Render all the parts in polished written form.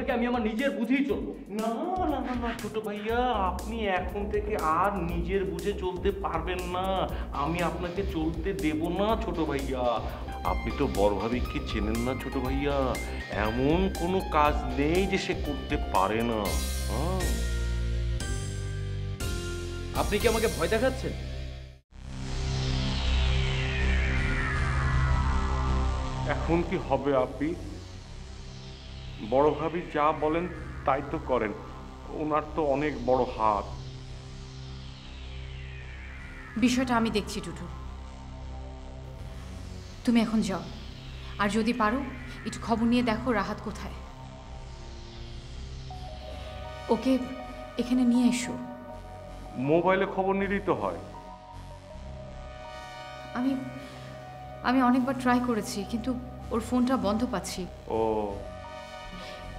থেকে আমি আমার নিজের বুঝেই চলবো। না না না না ছোট ভাইয়া, আপনি এখন থেকে আর নিজের বুঝে চলতে পারবেন না। আমি আপনাকে চলতে দেব না ছোট ভাইয়া। আপনি তো বড় ভাবিকে চেনেন না ছোট ভাইয়া, এমন কোনো কাজ নেই যে সে করতে পারে না। আপনি কি আমাকে ভয় দেখাচ্ছেন? এখন কি হবে আপনি? বড় ভাবি যা বলেন তাই তো করেন, ওনার তো অনেক বড় হাত। বিষয়টা আমি দেখছি টুটু, তুমি এখন যাও, আর যদি পারো একটু খবর নিয়ে দেখো রাহাত কোথায়, ওকে এখানে নিয়ে এসো। মোবাইলে খবর নিলেই তো হয়। আমি অনেকবার ট্রাই করেছি, কিন্তু ওর ফোনটা বন্ধ পাচ্ছি। ও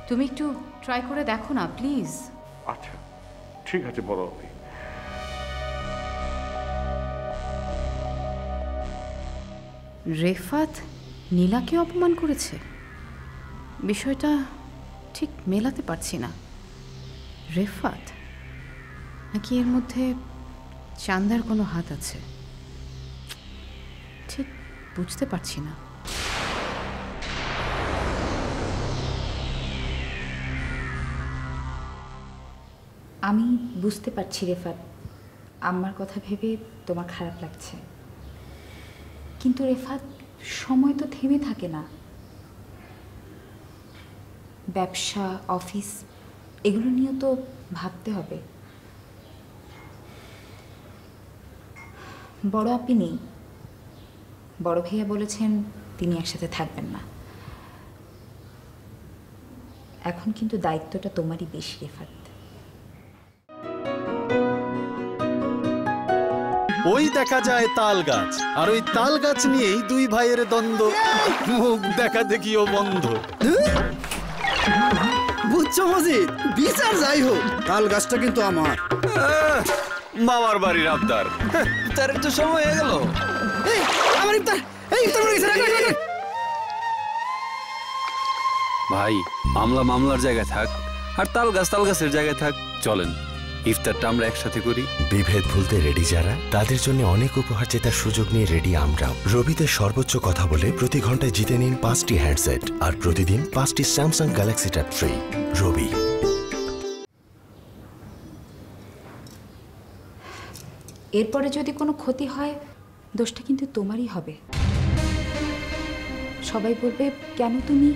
তুমি একটু ট্রাই করে দেখো না প্লিজ। আচ্ছা ঠিক আছে বড় ভাবি। রেফাত নীলাকে অপমান করেছে, বিষয়টা ঠিক মেলাতে পারছি না। রেফাত নাকি এর মধ্যে চান্দার কোনো হাত আছে, ঠিক বুঝতে পারছি না। আমি বুঝতে পারছি রেফাত, আমার কথা ভেবে তোমার খারাপ লাগছে, কিন্তু রেফাত সময় তো থেমে থাকে না। ব্যবসা, অফিস এগুলো নিয়েও তো ভাবতে হবে। বড় আপি নেই, বড় ভাইয়া বলেছেন তিনি একসাথে থাকবেন না। এখন কিন্তু দায়িত্বটা তোমারই বেশি রেফাত। ওই দেখা যায় তাল গাছ, আর ওই তাল গাছ নিয়েই দুই ভাইয়ের দ্বন্দ্ব, মুখ দেখা দেখিও বন্ধ। বুঝছো মজিদ, বিচার যাই হোক, তাল গাছটা কিন্তু আমার। মামার বাড়ির আবদার। তার একটু সময় হয়ে গেল। আমার ইফতার, এই ইফতার মরে গেছে। ভাই মামলার জায়গায় থাক, আর তাল গাছের জায়গায় থাক। চলেন ইফতারটা আমরা একসাথে করি। বিভেদ ভুলতে রেডি যারা, তাদের জন্য অনেক উপহার জেতার সুযোগ নিয়ে রেডি আমরাও। রবিতে সর্বোচ্চ কথা বলে প্রতি ঘন্টায় জিতে নিন 5টি হ্যান্ডসেট, আর প্রতিদিন 5টি স্যামসাং গ্যালাক্সি ট্যাব ফ্রি। রবি। এরপরে যদি কোনো ক্ষতি হয়, দোষটা কিন্তু তোমারই হবে। সবাই বলবে কেন তুমি।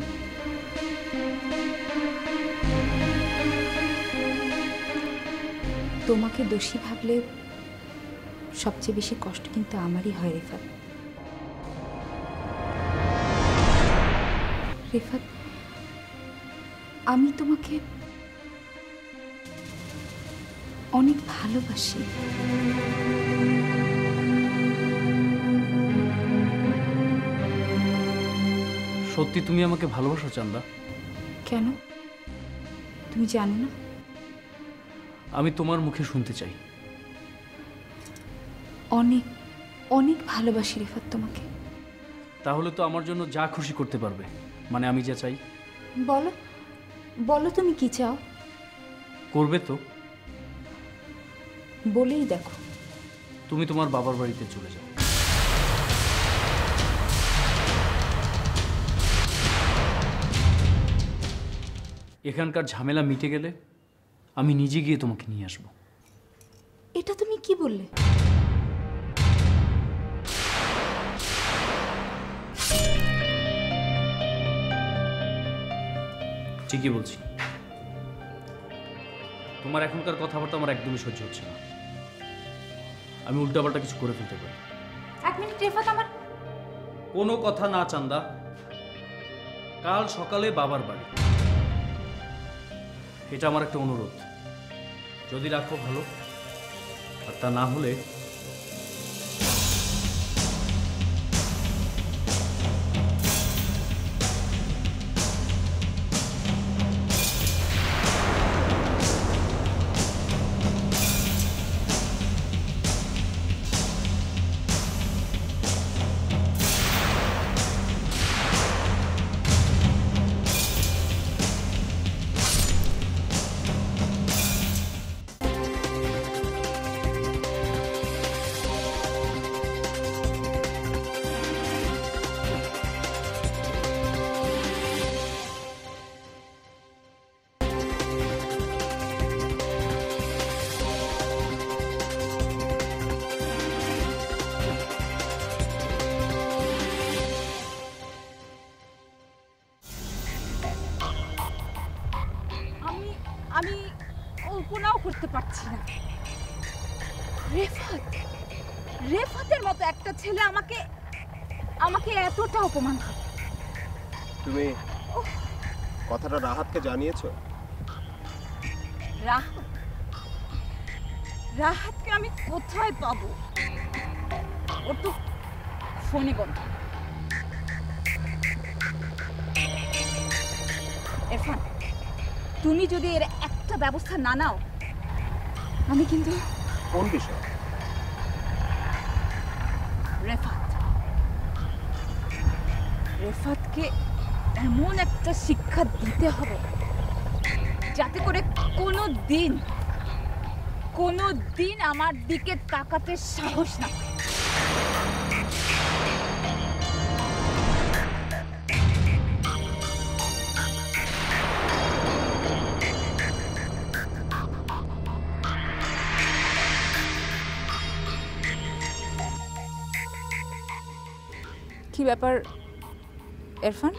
তোমাকে দোষী ভাবলে সবচেয়ে বেশি কষ্ট কিন্তু আমারই হয় রেফাত। রেফাত, আমি তোমাকে অনেক ভালোবাসি। সত্যি তুমি আমাকে ভালোবাসো চান্দা? কেন, তুমি জানো না? আমি তোমার মুখে শুনতে চাই। অনেক অনেক ভালোবাসি রেফাত তোমাকে। তাহলে তো আমার জন্য যা খুশি করতে পারবে, মানে আমি যা চাই। বলো বলো তুমি কি চাও? করবে তো? বলেই দেখো। তুমি তোমার বাবার বাড়িতে চলে যাও। এখানকার ঝামেলা মিটে গেলে আমি নিজে গিয়ে তোমাকে নিয়ে আসবো। এটা তুমি কি বললে? ঠিকই বলছি। তোমার এখনকার কথাবার্তা আমার একদমই সহ্য হচ্ছে না। আমি উল্টাপাল্টা কিছু করে ফেলতে পারি। এক মিনিট রেফাত, আমার কোনো কথা না চান্দা। কাল সকালে বাবার বাড়ি, এটা আমার একটা অনুরোধ। যদি রাখো ভালো, আর তা না হলে করতে পারছি না। রেফাত, রেফাতের মতো একটা ছেলে আমাকে আমাকে এতটা অপমান করে। তুমি কথাটা রাহাতকে জানিয়েছো? রাহাত, রাহাতকে আমি কোথায় পাবো? ওর তো ফোনই বন্ধ। ইরফান, তুমি যদি এর একটা ব্যবস্থা না নাও, আমি কিন্তু। কোন বিষয়? রেফাত, রেফাতকে এমন একটা শিক্ষা দিতে হবে যাতে করে কোনো দিন আমার দিকে তাকাতে সাহস না পায়। কি ব্যাপার ইরফান,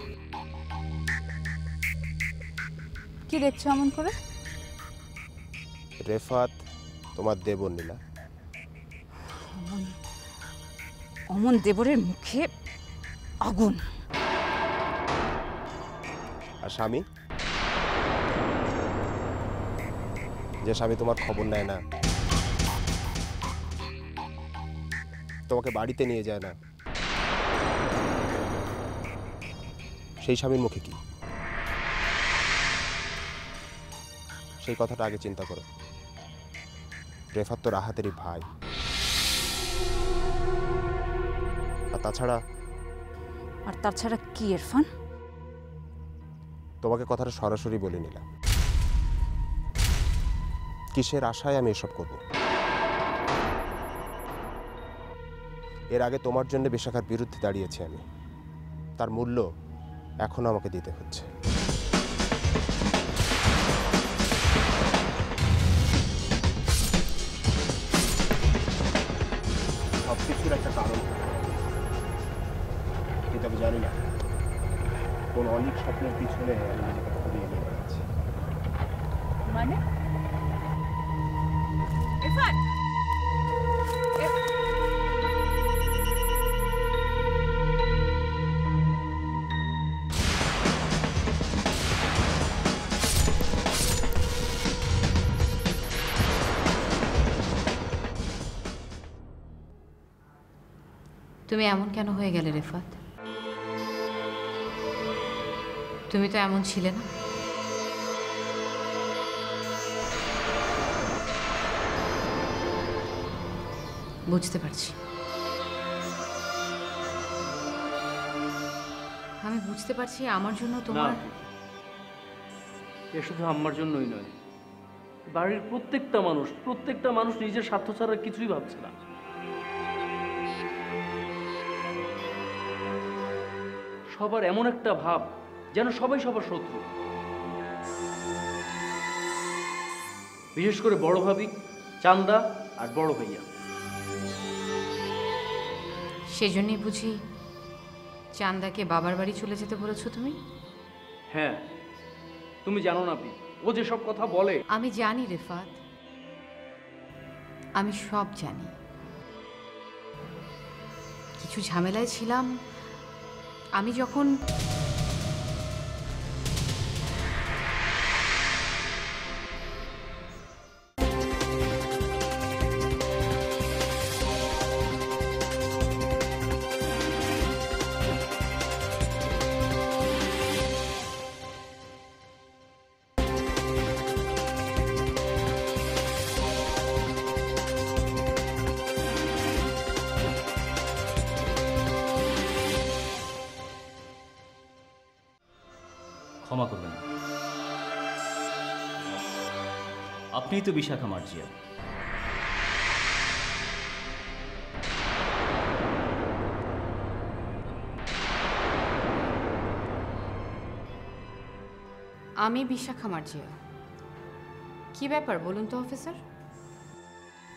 কি দেখছো এমন করে? রেফাত তোমার দেবর নীলা। অমন দেবরের মুখে আগুন। আর স্বামী, যে স্বামী তোমার খবর নেয় না, তোমাকে বাড়িতে নিয়ে যায় না, সেই স্বামীর মুখে কি? সেই কথাটা আগে চিন্তা করো। রেফাত তো রাহাতেরই ভাই। আর তাছাড়া কি ইরফান? তোমাকে কথাটা সরাসরি বলে নিলাম। কিসের আশায় আমি এসব করব? এর আগে তোমার জন্য বিশাখার বিরুদ্ধে দাঁড়িয়েছি আমি, তার মূল্য এখনো আমাকে দিতে হচ্ছে। সবকিছুর একটা কারণ, কিন্তু আমি জানি না কোন অনেক স্বপ্নের পিছনে আমি নিজেকে ঘুরিয়ে নিয়ে বেড়াচ্ছি। মানে ইরফান, তুমি এমন কেন হয়ে গেলে রেফাত? তুমি তো এমন ছিলে না। বুঝতে পারছি, আমি বুঝতে পারছি আমার জন্য তোমার। এ শুধু আমার জন্যই নয়, বাড়ির প্রত্যেকটা মানুষ নিজের স্বার্থ ছাড়া কিছুই ভাবছে না। সবার এমন একটা ভাব যেন সবাই সবার শত্রু। বিশেষ করে বড় ভাবি, চান্দা আর বড় ভাইয়া। সেজন্যই বুঝি চান্দাকে বাবার বাড়ি চলে যেতে বলেছো তুমি? হ্যাঁ, তুমি জানো না ও যে সব কথা বলে। আমি জানি রেফাত, আমি সব জানি। কিছু ঝামেলায় ছিলাম আমি যখন। ক্ষমা করবেন, আপনিই তো বিশাখা মার্জিয়া। আমি বিশাখা মার্জিয়া। কি ব্যাপার বলুন তো অফিসার?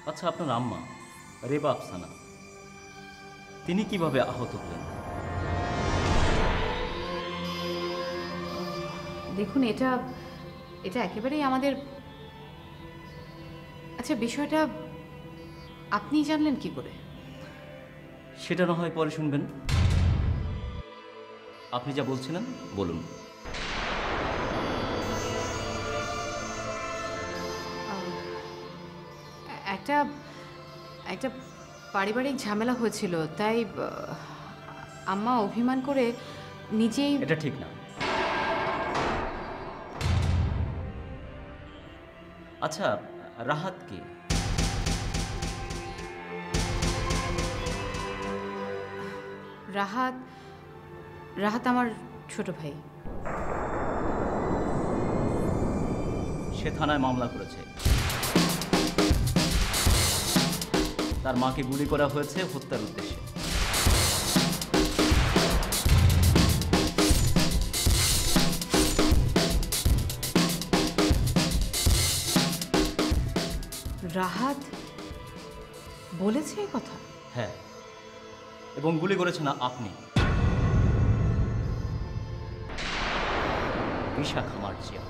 আচ্ছা, আপনার আম্মা রেবা আফসানা, তিনি কিভাবে আহত হলেন? দেখুন, এটা একেবারেই আমাদের আচ্ছা, বিষয়টা আপনি জানলেন কি করে? সেটা না হয় পরে শুনবেন। আপনি যা বলছিলেন বলুন। একটা একটা পারিবারিক ঝামেলা হয়েছিল, তাই আম্মা অভিমান করে নিজেই। এটা ঠিক না। আচ্ছা, রাহাত কে? রাহাত রাহাত আমার ছোট ভাই। সে থানায় মামলা করেছে। তার মাকে গুলি করা হয়েছে হত্যার উদ্দেশ্যে। রাহাত বলেছে এই কথা? হ্যাঁ, এবং গুলি করেছেন আপনি, বিশাখা মার্জিয়া।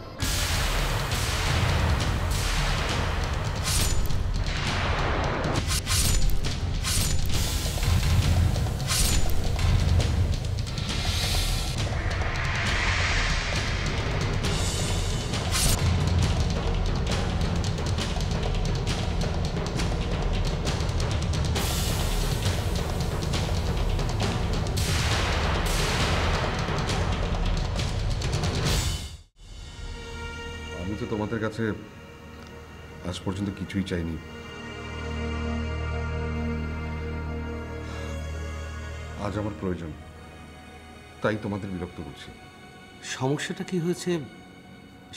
আমি তো তোমাদের কাছে আজ পর্যন্ত কিছুই চাইনি। আজ আমার প্রয়োজন, তাই তোমাদের বিরক্ত করছি। সমস্যাটা কি হয়েছে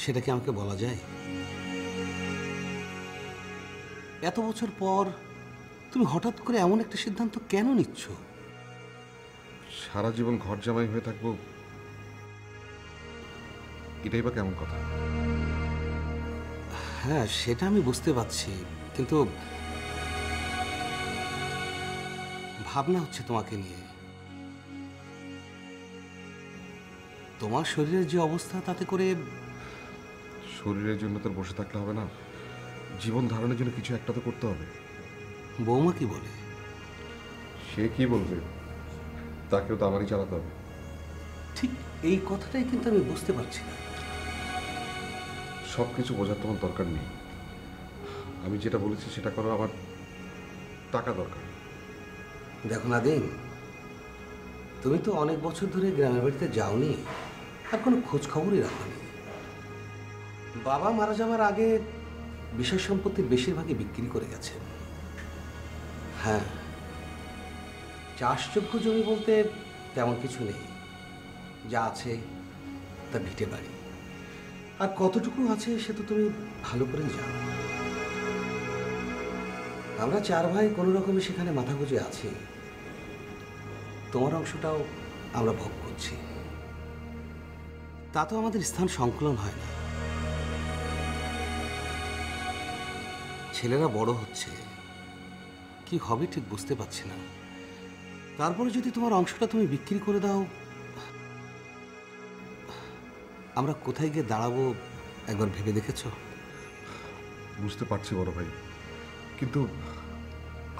সেটা কি আমাকে বলা যায়? এত বছর পর তুমি হঠাৎ করে এমন একটা সিদ্ধান্ত কেন নিচ্ছ? সারা জীবন ঘর জামাই হয়ে থাকবো, এটাই বা কেমন কথা? হ্যাঁ, সেটা আমি বুঝতে পারছি, কিন্তু ভাবনা হচ্ছে তোমাকে নিয়ে। তোমার শরীরের যে অবস্থা, তাতে করে শরীরের জন্য তোর বসে থাকলে হবে না, জীবন ধারণের জন্য কিছু একটা তো করতে হবে। বৌমা কি বলে? সে কি বলবে, তাকেও তো আমারই চালাতে হবে। ঠিক এই কথাটাই কিন্তু আমি বুঝতে পারছি না। সব কিছু বোঝার তোমার দরকার নেই। আমি যেটা বলেছি সেটা করো, আমার টাকা দরকার। দেখো নাদিম, তুমি তো অনেক বছর ধরে গ্রামের বাড়িতে যাওনি, আর কোনো খোঁজ খবরই রাখোনি। বাবা মারা যাওয়ার আগে বিষয় সম্পত্তির বেশিরভাগই বিক্রি করে গেছেন। হ্যাঁ, চাষযোগ্য জমি বলতে তেমন কিছু নেই, যা আছে তা ভিটে বাড়ি। আর কতটুকু আছে সে তো তুমি ভালো করেই জানো। আমরা 4 ভাই কোনো রকমে সেখানে মাথা গুঁজে আছি। তোমার অংশটাও আমরা ভোগ করছি, তা তো আমাদের স্থান সংকলন হয় না। ছেলেরা বড় হচ্ছে, কি হবে ঠিক বুঝতে পারছি না। তারপরে যদি তোমার অংশটা তুমি বিক্রি করে দাও, আমরা কোথায় গিয়ে দাঁড়াবো একবার ভেবে দেখেছো? বুঝতে পারছি বড় ভাই, কিন্তু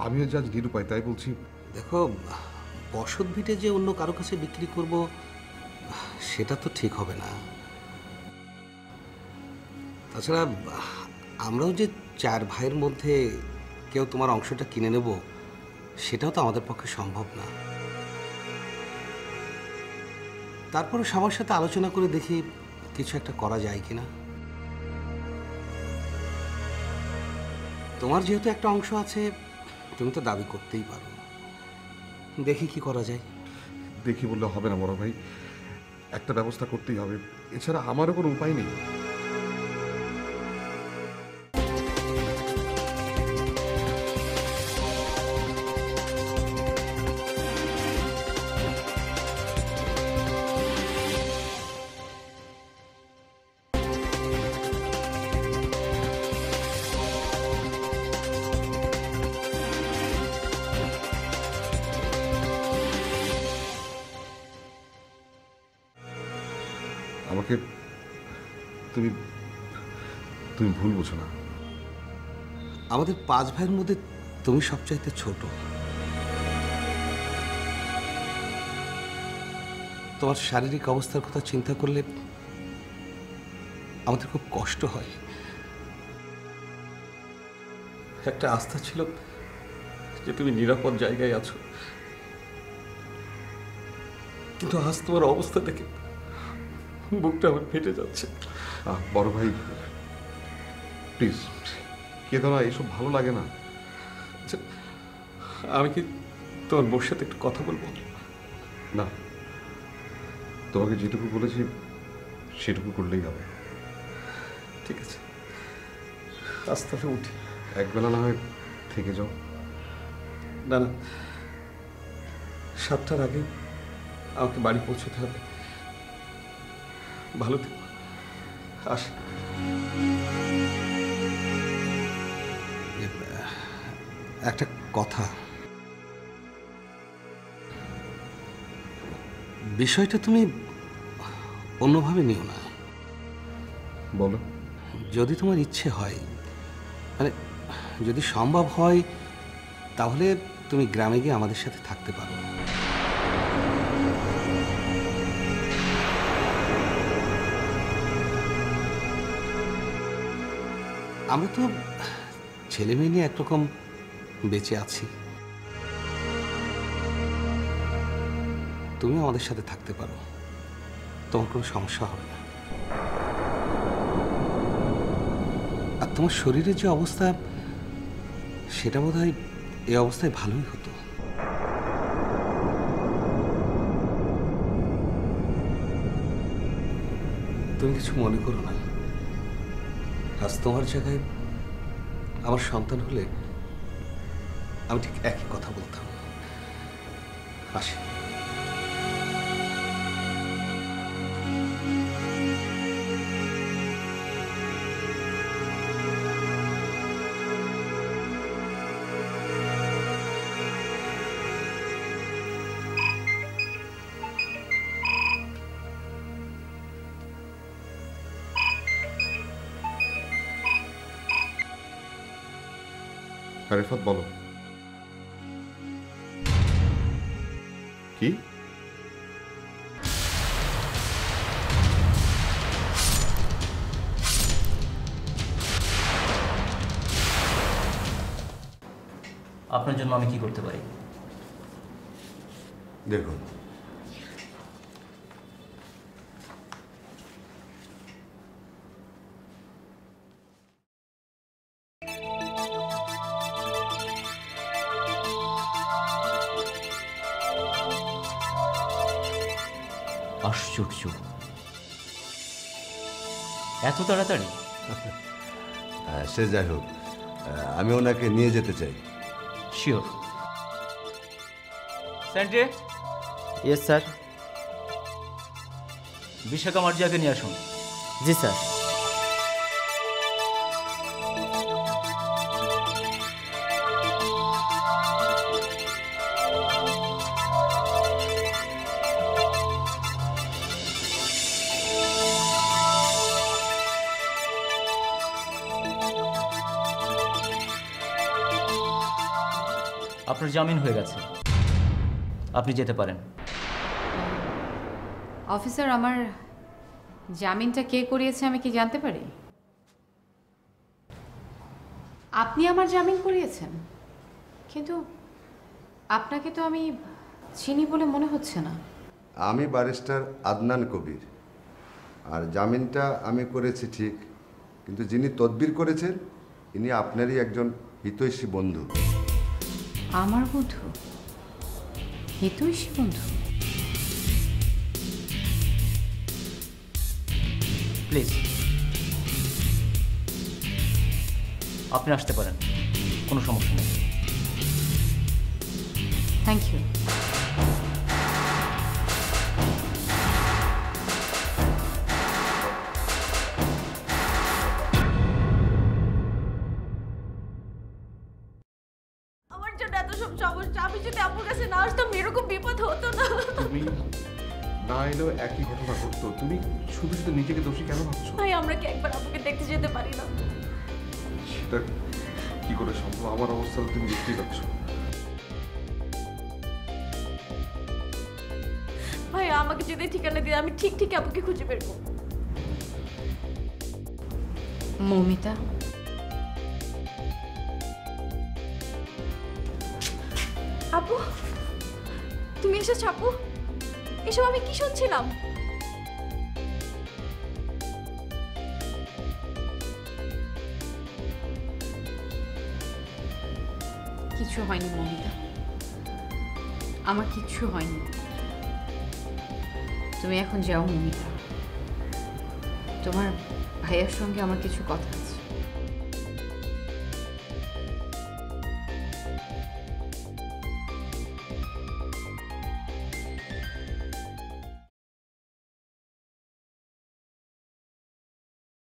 আমিও যা নিরুপায়, তাই বলছি। দেখো, বসত ভিটে যে অন্য কারো কাছে বিক্রি করব, সেটা তো ঠিক হবে না। তাছাড়া আমরাও যে 4 ভাইয়ের মধ্যে কেউ তোমার অংশটা কিনে নেব, সেটাও তো আমাদের পক্ষে সম্ভব না। তারপরে সবার সাথে আলোচনা করে দেখি কিছু একটা করা যায় কিনা। তোমার যেহেতু একটা অংশ আছে, তুমি তো দাবি করতেই পারো। দেখি কি করা যায়। দেখি বললে হবে না বড় ভাই, একটা ব্যবস্থা করতেই হবে, এছাড়া আমারও কোনো উপায় নেই। আমাকে তুমি তুমি ভুল বোঝো না। আমাদের 5 ভাইয়ের মধ্যে তুমি সবচাইতে ছোট। তোমার শারীরিক অবস্থার কথা চিন্তা করলে আমাদের খুব কষ্ট হয়। একটা আস্থা ছিল যে তুমি নিরাপদ জায়গায় আছো, কিন্তু আজ তোমার অবস্থা দেখে বুকটা আমার ফেটে যাচ্ছে। বড় ভাই প্লিজ কেঁদো না, এসব ভালো লাগে না। আচ্ছা, আমি কি তোমার বউর সাথে একটু কথা বলবো? না, তোমাকে যেটুকু বলেছি সেটুকু করলেই হবে। ঠিক আছে, আজ তাহলে উঠি। একবেলা না হয় থেকে যাও। না না, 7টার আগে আমাকে বাড়ি পৌঁছতে হবে। ভালো থেকো, আসি। একটা কথা, বিষয়টা তুমি অন্যভাবে নিও না। বলো। যদি তোমার ইচ্ছে হয়, মানে যদি সম্ভব হয়, তাহলে তুমি গ্রামে গিয়ে আমাদের সাথে থাকতে পারো। আমরা তো ছেলে মেয়ে নিয়ে একরকম বেঁচে আছি। তুমি আমাদের সাথে থাকতে পারো, তোমার কোনো সমস্যা হবে না। আর তোমার শরীরের যে অবস্থা, সেটা বোধহয় এই অবস্থায় ভালোই হতো। তুমি কিছু মনে করো না। আজ তোমার জায়গায় আমার সন্তান হলে আমি ঠিক একই কথা বলতাম। আসি। রেফাত বলো। কি? আপনার জন্য আমি কি করতে পারি? দেখুন, আশ্চর্য, এত তাড়াতাড়ি? সে যাই হোক, আমি ওনাকে নিয়ে যেতে চাই। শিওর। স্যান্ড্রে। Yes sir. বিশাখা মার্জিয়াকে নিয়ে আসুন। জি স্যার। আপনার জামিন হয়ে গেছে, আপনি যেতে পারেন। অফিসার, আমার জামিনটা কে করিয়েছে আমি কি জানতে পারি? আপনি আমার জামিন করিয়েছেন, কিন্তু আপনাকে তো আমি চিনি বলে মনে হচ্ছে না। আমি ব্যারিস্টার আদনান কবির, আর জামিনটা আমি করেছি ঠিক, কিন্তু যিনি তদবির করেছেন ইনি আপনারই একজন হিতৈষী বন্ধু। আমার বন্ধু? হিতৈষী বন্ধু? প্লিজ আপনি আসতে পারেন, কোনো সমস্যা নেই। Thank you. আমার জন্য এত সব সমস্যা, আমি যদি আপুর কাছে না আসতাম এরকম বিপদ হতো না। তুমি না এলেও একই ঘটনা ঘটতো। তুমি শুধু শুধু নিজেকে দোষী কেন ভাবছো? ভাই, আমরা কি একবার আপুকে দেখতে যেতে পারি না? সেটা কি করে সম্ভব? আমার অবস্থাটা তুমি দেখতেই পাচ্ছ। ভাই আমাকে যদি ঠিকানা দিয়ে আমি ঠিক ঠিক আপুকে খুঁজে বের করব। মৌমিতা, আপু তুমি এসেছো আপু? এসব আমি কি শুনছিলাম? কিছু হয়নি মৌমিতা, আমার কিচ্ছু হয়নি। তুমি এখন যাও মৌমিতা, তোমার ভাইয়ার সঙ্গে আমার কিছু কথা আছে।